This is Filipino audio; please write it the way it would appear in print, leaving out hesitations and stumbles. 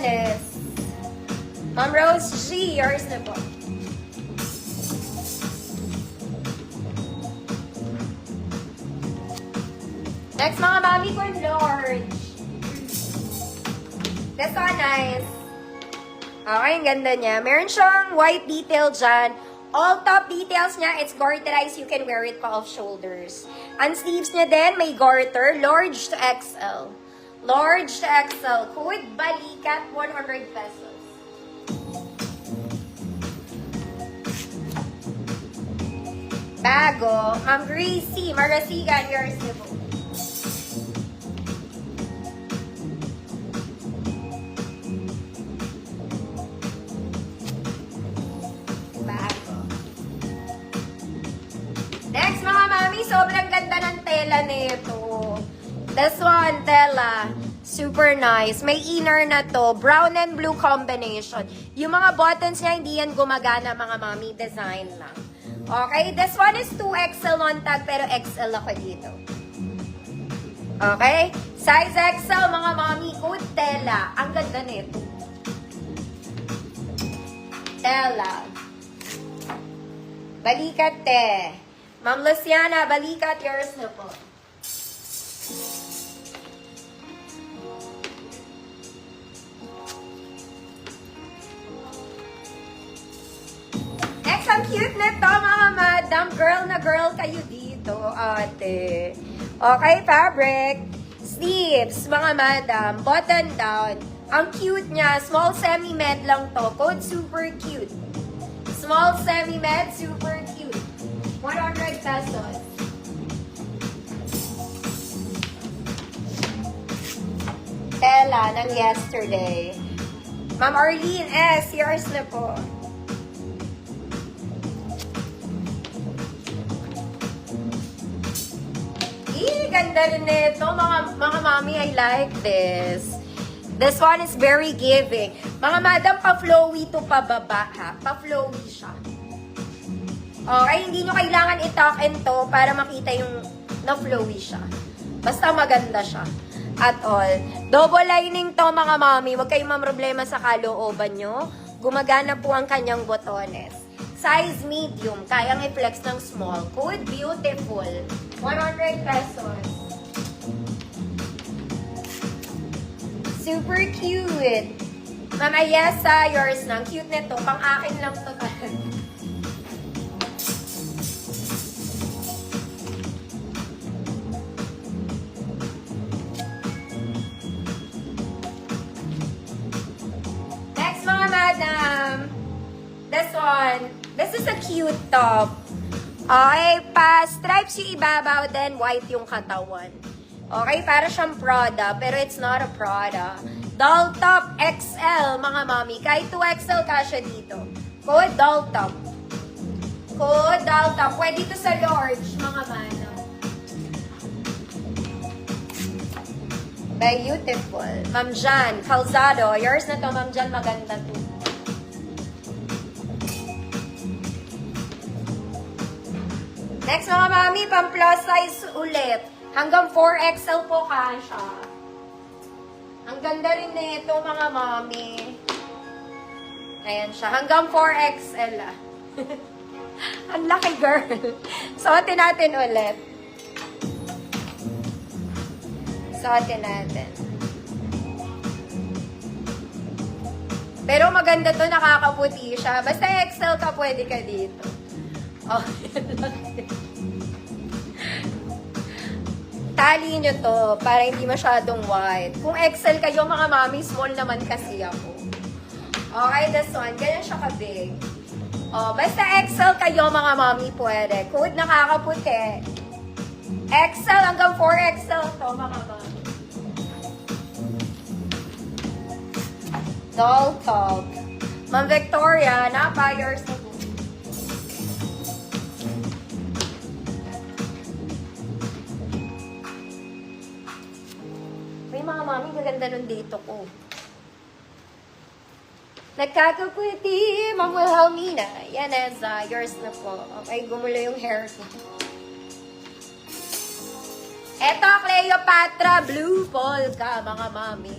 botones. Ma'am Rose G, yours na po. Next, mga mami ko, large. This one, nice. Okay, ang ganda niya. Meron siyang white detail dyan. All top details niya, it's garterized. You can wear it pa off shoulders. Ang sleeves niya din, may garter. Large to XL. Large to XL. Code Balikat, 100 pesos. Bago. Ma'am Gracie, Marasigan, yours na po. Next, mga mami, sobrang ganda ng tela nito. This one, tela. Super nice. May inner na to. Brown and blue combination. Yung mga buttons niya, hindi yan gumagana, mga mami. Design lang. Okay? This one is 2XL on tag, pero XL ako dito. Okay? Size XL, mga mami. Code tela. Ang ganda nito. Tela. Balikat te. Ma'am Luciana, balikat, yours na po. Next, ang cute nito, mga madam. Girl na girl kayo dito, ate. Okay, fabric. Sleeves, mga madam. Button down. Ang cute niya. Small semi-med lang to. Code super cute. Small semi-med, super cute. 100 pesos. Tela ng yesterday. Ma'am Arlene S., yours na po. Ganda rin nito. Mga mami, I like this. This one is very giving. Mga madam, pa-flowy to pababa, ha? Pa-flowy siya. Okay, hindi nyo kailangan i-tuck and to para makita yung na-flowy siya. Basta maganda siya. At all. Double lining to, mga mami. Huwag kayong problema sa kalooban nyo. Gumagana po ang kanyang botones. Size medium. Kayang i-flex ng small. Code beautiful. 100 pesos. Super cute. Mama Yesa, yours na. Cute nito. Pang-akin lang to. Next, mga madam. This one. This is a cute top. Okay, pa-stripes yung ibabaw, then white yung katawan. Okay, para siyang Prada, pero it's not a Prada. Doll top XL, mga mami. Kahit 2XL kasya dito. Code doll top. Code doll top. Pwede ito sa large, mga mano. Beautiful. Ma'am Jan, Calzado. Yours na to, Ma'am Jan. Maganda to. Next, mga mami, pang plus size ulit. Hanggang 4XL po kasha. Ang ganda rin nito, mga mami. Ayan siya. Hanggang 4XL, ah. Ang laki, girl. Suotin natin ulit. Suotin natin. Pero maganda to, nakakaputi siya. Basta XL ka, pwede ka dito. Oh, tali nyo to para hindi masyadong wide. Kung XL kayo, mga mami, small naman kasi ako. Okay, this one. Ganyan siya ka-big. Oh, basta XL kayo, mga mami, pwede. Code nakakaputi. XL hanggang 4XL to, mga mami. Doll top. Ma'am Victoria, napa-yours na po. Mga mami, gaganda nun dito ko. Nagkakaputi, Ma'am Wilhelmina. Yan, Eza. Yours na po. Okay, gumulo yung hair ko. Eto, Cleopatra Blue Polka, mga mami.